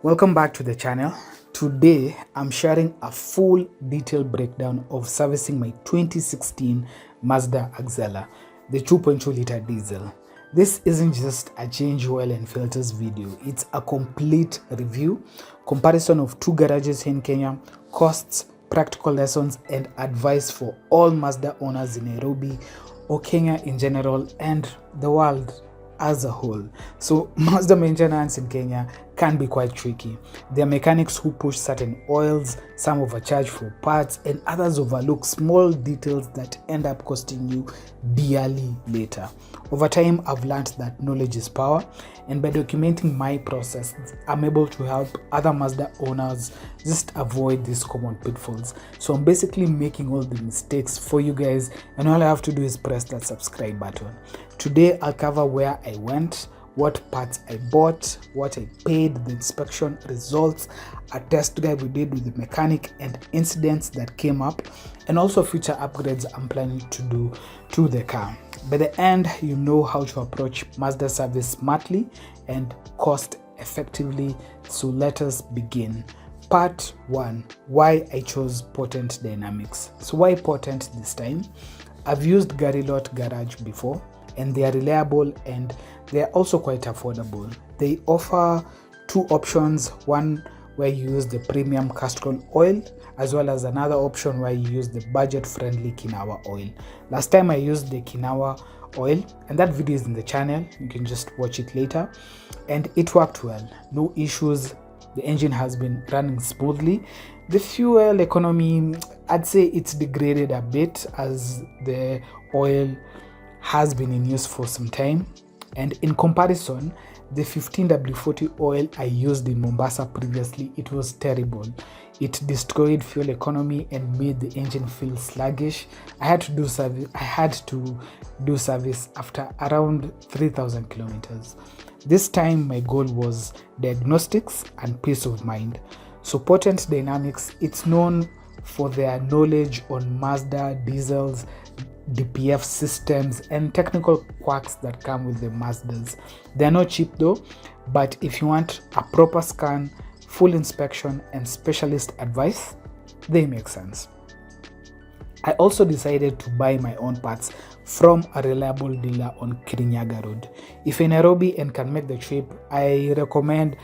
Welcome back to the channel. Today I'm sharing a full detailed breakdown of servicing my 2016 Mazda Axela, the 2.2 liter diesel. This isn't just a change oil and filters video, it's a complete review, comparison of two garages in Kenya, costs, practical lessons and advice for all Mazda owners in Nairobi or Kenya in general and the world as a whole. So Mazda maintenance in Kenya can be quite tricky. There are mechanics who push certain oils, some overcharge for parts, and others overlook small details that end up costing you dearly later. Over time, I've learned that knowledge is power, and by documenting my process, I'm able to help other Mazda owners just avoid these common pitfalls. So I'm basically making all the mistakes for you guys, and all I have to do is press that subscribe button. Today, I'll cover where I went, what parts I bought, what I paid, the inspection results, a test drive we did with the mechanic and incidents that came up, and also future upgrades I'm planning to do to the car. By the end, you know how to approach Mazda service smartly and cost effectively. So let us begin. Part 1, why I chose Potent Dynamics. So why Potent this time? I've used Garilot Garage before, and they are reliable and they are also quite affordable. They offer two options, one where you use the premium Castrol oil as well as another option where you use the budget-friendly Quinoa oil. Last time I used the Quinoa oil, and that video is in the channel, you can just watch it later, and it worked well, no issues. The engine has been running smoothly. The fuel economy, I'd say it's degraded a bit as the oil has been in use for some time, and in comparison, the 15W40 oil I used in Mombasa previously, it was terrible. It destroyed fuel economy and made the engine feel sluggish. I had to do service after around 3,000 kilometers. This time my goal was diagnostics and peace of mind. So Potent Dynamics, it's known for their knowledge on Mazda diesels, DPF systems and technical quirks that come with the Mazdas. They're not cheap though, but if you want a proper scan, full inspection and specialist advice, they make sense. I also decided to buy my own parts from a reliable dealer on Kiambu Road. If you're in Nairobi and can make the trip, I recommend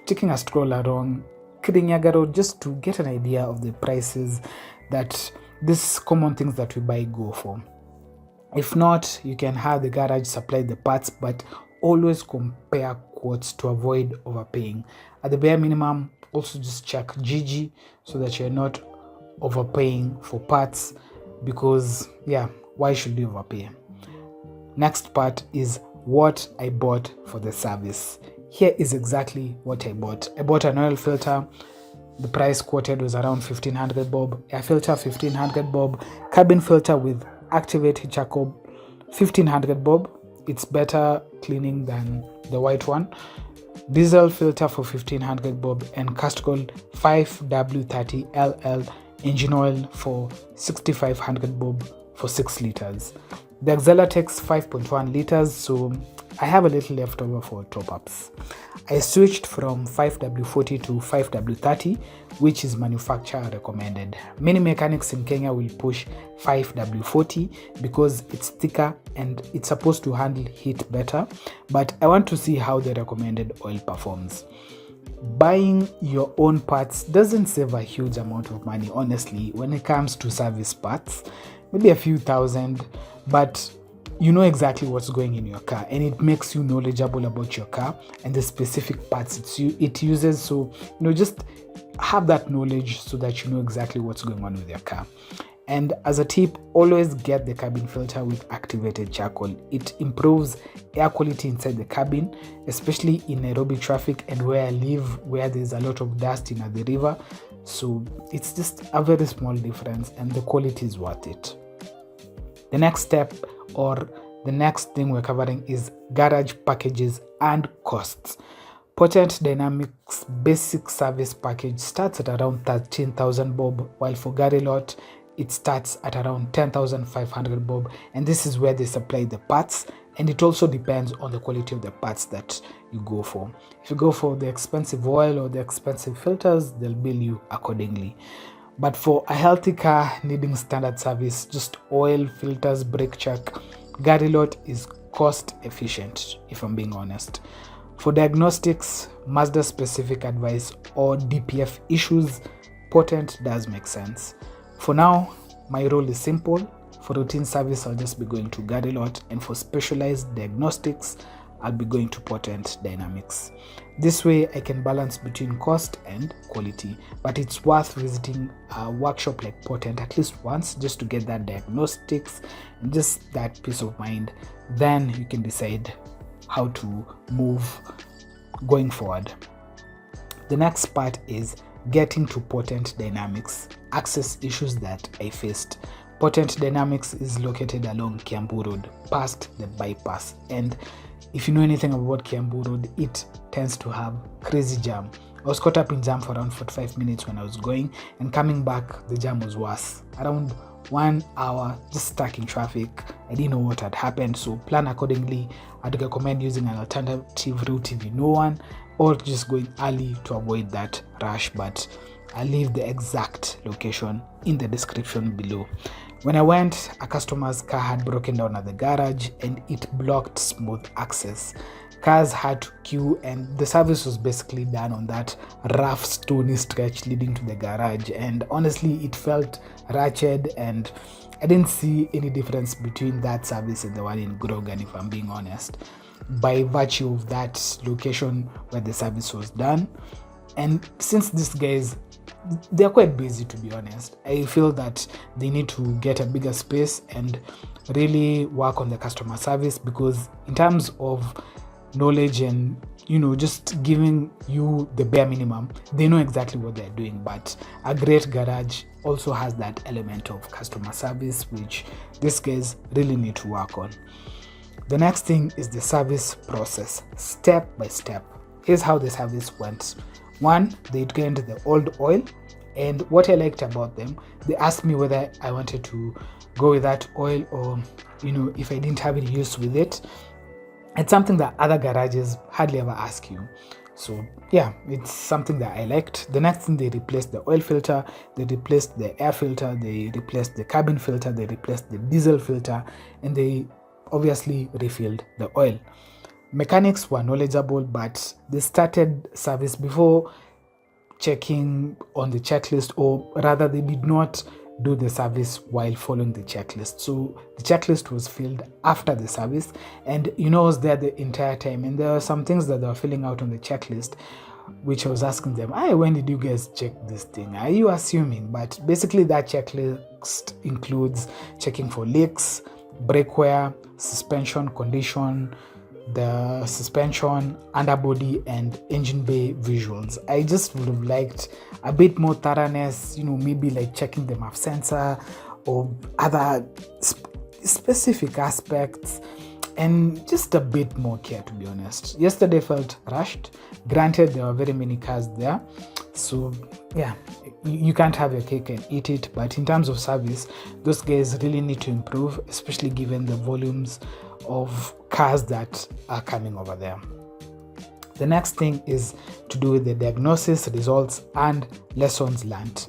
taking a stroll around Kiambu Road just to get an idea of the prices that these common things that we buy go for. If not, you can have the garage supply the parts, but always compare quotes to avoid overpaying. At the bare minimum, also just check GG so that you're not overpaying for parts, because yeah, why should you overpay? Next part is what I bought for the service. Here is exactly what I bought. I bought an oil filter. The price quoted was around 1500 bob, air filter 1500 bob, cabin filter with activated charcoal 1500 bob. It's better cleaning than the white one. Diesel filter for 1500 bob and Castrol 5W30LL engine oil for 6500 bob for 6 liters. The Axela takes 5.1 liters, so I have a little left over for top-ups. I switched from 5W40 to 5W30, which is manufacturer recommended. Many mechanics in Kenya will push 5W40 because it's thicker and it's supposed to handle heat better, but I want to see how the recommended oil performs. Buying your own parts doesn't save a huge amount of money, honestly, when it comes to service parts. Maybe a few thousand, but you know exactly what's going in your car and it makes you knowledgeable about your car and the specific parts it uses. So just have that knowledge so that you know exactly what's going on with your car. And as a tip, always get the cabin filter with activated charcoal. It improves air quality inside the cabin, especially in Nairobi traffic and where I live, where there's a lot of dust in the river. So it's just a very small difference and the quality is worth it. The next step or the next thing we're covering is garage packages and costs. Potent Dynamics basic service package starts at around 13,000 bob, while for Garilot it starts at around 10,500 bob, and this is where they supply the parts, And it also depends on the quality of the parts that you go for. If you go for the expensive oil or the expensive filters, they'll bill you accordingly. But for a healthy car needing standard service, just oil, filters, brake check, Garilot is cost efficient, if I'm being honest. For diagnostics, Mazda specific advice, or DPF issues, Potent does make sense. For now, my role is simple. For routine service, I'll just be going to Garilot, and for specialized diagnostics, I'll be going to Potent Dynamics. This way I can balance between cost and quality, but it's worth visiting a workshop like Potent at least once just to get that diagnostics and just that peace of mind. Then you can decide how to move going forward. The next part is getting to Potent Dynamics, access issues that I faced. Potent Dynamics is located along Kiambu Road, past the bypass, and if you know anything about Kiambu Road, it tends to have crazy jam. I was caught up in jam for around 45 minutes when I was going, and coming back, the jam was worse. Around 1 hour just stuck in traffic. I didn't know what had happened, so plan accordingly. I'd recommend using an alternative route if you know one, or just going early to avoid that rush, but I'll leave the exact location in the description below. When I went, a customer's car had broken down at the garage and it blocked smooth access. Cars had to queue, and the service was basically done on that rough stony stretch leading to the garage, and honestly it felt wretched, and I didn't see any difference between that service and the one in Grogan, if I'm being honest, by virtue of that location where the service was done. And since these guys, they're quite busy, to be honest, I feel that they need to get a bigger space and really work on the customer service, because in terms of knowledge and just giving you the bare minimum, they know exactly what they're doing. But a great garage also has that element of customer service, which these guys really need to work on. The next thing is the service process, step by step. Here's how the service went. One, they drained the old oil, and what I liked about them, they asked me whether I wanted to go with that oil, or if I didn't have any use with it. It's something that other garages hardly ever ask you. So yeah, it's something that I liked. The next thing, they replaced the oil filter, they replaced the air filter, they replaced the cabin filter, they replaced the diesel filter, and they obviously refilled the oil. Mechanics were knowledgeable, but they started service before checking on the checklist, or rather they did not do the service while following the checklist. So the checklist was filled after the service, and I was there the entire time, and there were some things that they were filling out on the checklist which I was asking them, when did you guys check this thing? Are you assuming? But basically that checklist includes checking for leaks, brake wear, suspension condition, the suspension, underbody, and engine bay visuals. I just would have liked a bit more thoroughness, maybe like checking the MAF sensor or other specific aspects, and just a bit more care, to be honest. Yesterday felt rushed. Granted, there were very many cars there, so yeah, you can't have your cake and eat it, but in terms of service, those guys really need to improve, especially given the volumes of cars that are coming over there. The next thing is to do with the diagnosis, results, and lessons learned.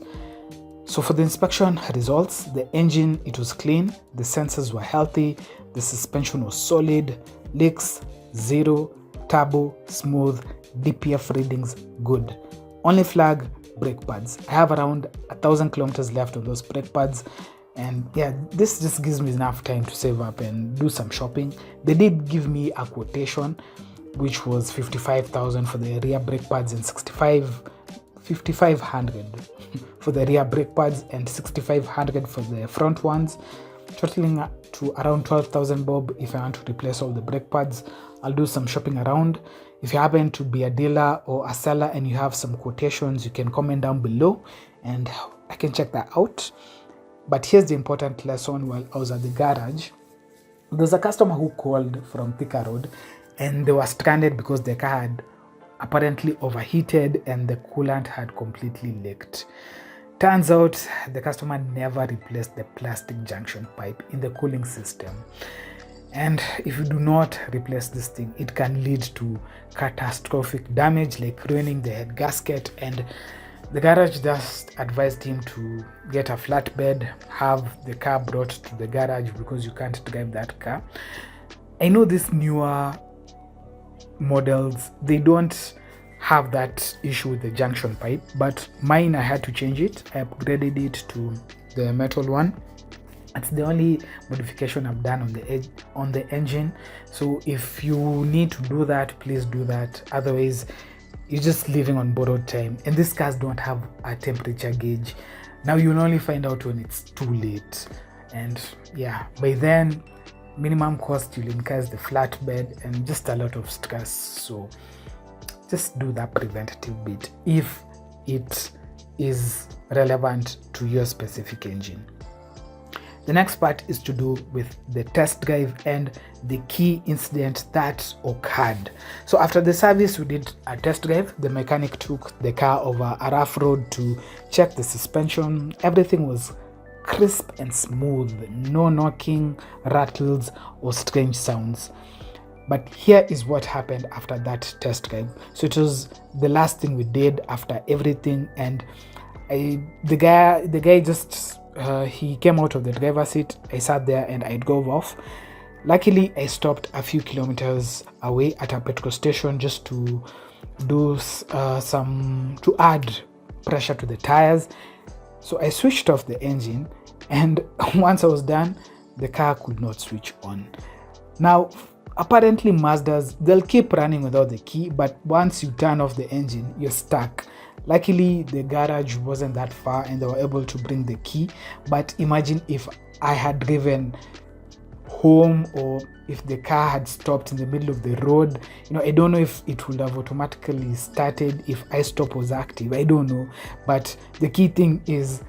So for the inspection results, the engine, it was clean, the sensors were healthy, the suspension was solid, leaks 0, turbo smooth, DPF readings good. Only flag, brake pads. I have around 1,000 kilometers left on those brake pads, and yeah, this just gives me enough time to save up and do some shopping. They did give me a quotation which was 55,000 for the rear brake pads and 5,500 for the rear brake pads and 6,500 for the front ones, totaling to around 12,000 bob. If I want to replace all the brake pads, I'll do some shopping around. If you happen to be a dealer or a seller and you have some quotations, you can comment down below and I can check that out. But here's the important lesson. While I was at the garage, there's a customer who called from Thika Road and they were stranded because their car had apparently overheated and the coolant had completely leaked. Turns out the customer never replaced the plastic junction pipe in the cooling system. And if you do not replace this thing, it can lead to catastrophic damage, like ruining the head gasket. And the garage just advised him to get a flatbed, have the car brought to the garage because you can't drive that car. I know these newer models, they don't have that issue with the junction pipe, but mine, I had to change it. I upgraded it to the metal one. It's the only modification I've done on the engine. So if you need to do that, please do that. Otherwise, you're just living on borrowed time. And these cars don't have a temperature gauge. Now you'll only find out when it's too late. And yeah, by then, minimum cost you'll incur is the flatbed and just a lot of stress. So just do that preventative bit if it is relevant to your specific engine. The next part is to do with the test drive and the key incident that occurred. So after the service, we did a test drive. The mechanic took the car over a rough road to check the suspension. Everything was crisp and smooth, no knocking, rattles, or strange sounds. But here is what happened after that test drive. So it was the last thing we did after everything, and the guy just he came out of the driver's seat. I sat there and I drove off. Luckily, I stopped a few kilometers away at a petrol station just to do to add pressure to the tires. So I switched off the engine, and once I was done, the car could not switch on. Now, apparently Mazdas, they'll keep running without the key, but once you turn off the engine, you're stuck. Luckily, the garage wasn't that far and they were able to bring the key. But imagine if I had driven home, or if the car had stopped in the middle of the road. I don't know if it would have automatically started if iStop was active. I don't know. But the key thing is,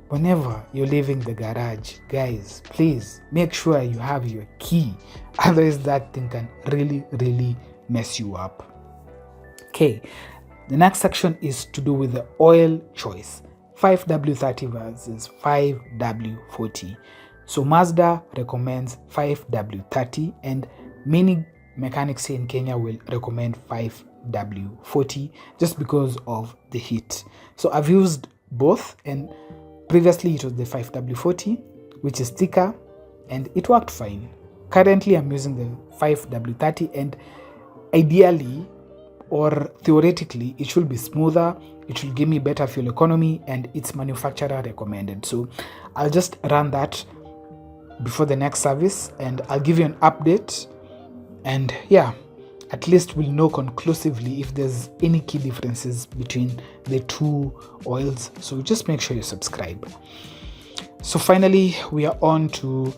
whenever you're leaving the garage, guys, please make sure you have your key. Otherwise, that thing can really, really mess you up. Okay. The next section is to do with the oil choice, 5W30 versus 5W40. So Mazda recommends 5W30, and many mechanics here in Kenya will recommend 5W40 just because of the heat. So I've used both, and previously it was the 5W40, which is thicker, and it worked fine. Currently I'm using the 5W30, and ideally, or theoretically, it should be smoother, it should give me better fuel economy, and it's manufacturer recommended. So I'll just run that before the next service and I'll give you an update, and yeah, at least we'll know conclusively if there's any key differences between the two oils. So just make sure you subscribe. So finally, we are on to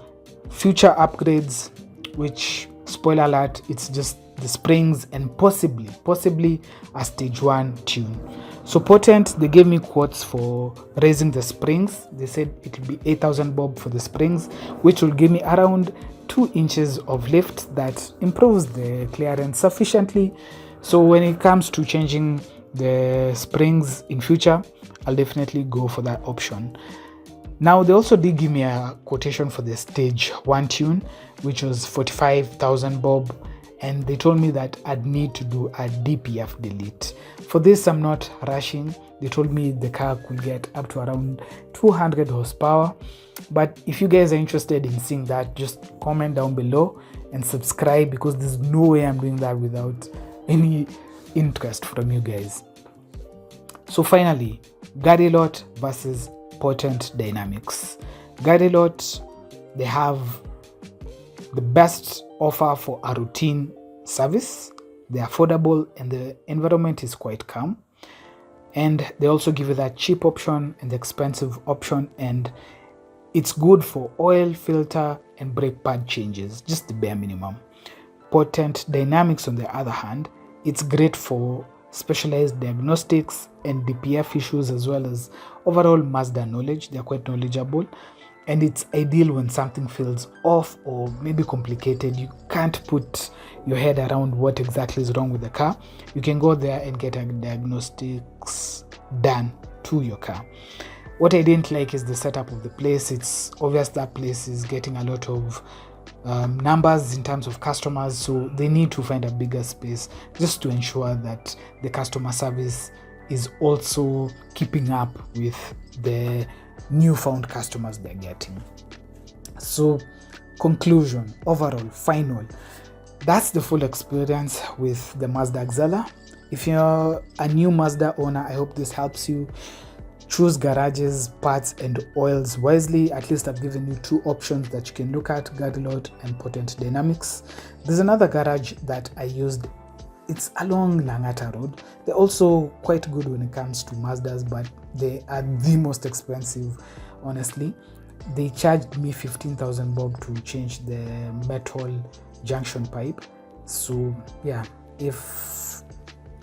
future upgrades, which, spoiler alert, it's just the springs and possibly a stage 1 tune. So Potent, they gave me quotes for raising the springs. They said it will be 8,000 bob for the springs, which will give me around 2 inches of lift that improves the clearance sufficiently. So when it comes to changing the springs in future, I'll definitely go for that option. Now, they also did give me a quotation for the stage 1 tune, which was 45,000 bob, and they told me that I'd need to do a DPF delete. For this, I'm not rushing. They told me the car could get up to around 200 horsepower. But if you guys are interested in seeing that, just comment down below and subscribe, because there's no way I'm doing that without any interest from you guys. So finally, Garilot versus Potent Dynamics. Garilot, they have the best offer for a routine service. They're affordable and the environment is quite calm. And they also give you that cheap option and the expensive option, and it's good for oil, filter, and brake pad changes, just the bare minimum. Potent Dynamics, on the other hand, it's great for specialized diagnostics and DPF issues, as well as overall Mazda knowledge. They're quite knowledgeable, and it's ideal when something feels off or maybe complicated. You can't put your head around what exactly is wrong with the car. You can go there and get a diagnostics done to your car. What I didn't like is the setup of the place. It's obvious that place is getting a lot of numbers in terms of customers, so they need to find a bigger space just to ensure that the customer service is also keeping up with the newfound customers they're getting. So conclusion, overall, final, that's the full experience with the Mazda Axela. If you're a new Mazda owner, I hope this helps you. Choose garages, parts and oils wisely. At least I've given you two options that you can look at, Garilot and Potent Dynamics. There's another garage that I used. It's along Langata Road. They're also quite good when it comes to Mazdas, but they are the most expensive, honestly. They charged me 15,000 bob to change the metal junction pipe. So yeah, if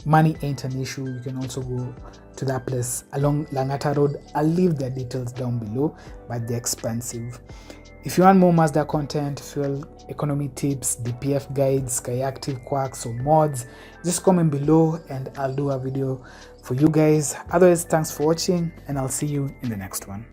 money ain't an issue, you can also go to that place along Langata Road. I'll leave the details down below, but they're expensive. If you want more Mazda content, fuel economy tips, DPF guides, Skyactiv quacks or mods, just comment below and I'll do a video for you guys. Otherwise, thanks for watching and I'll see you in the next one.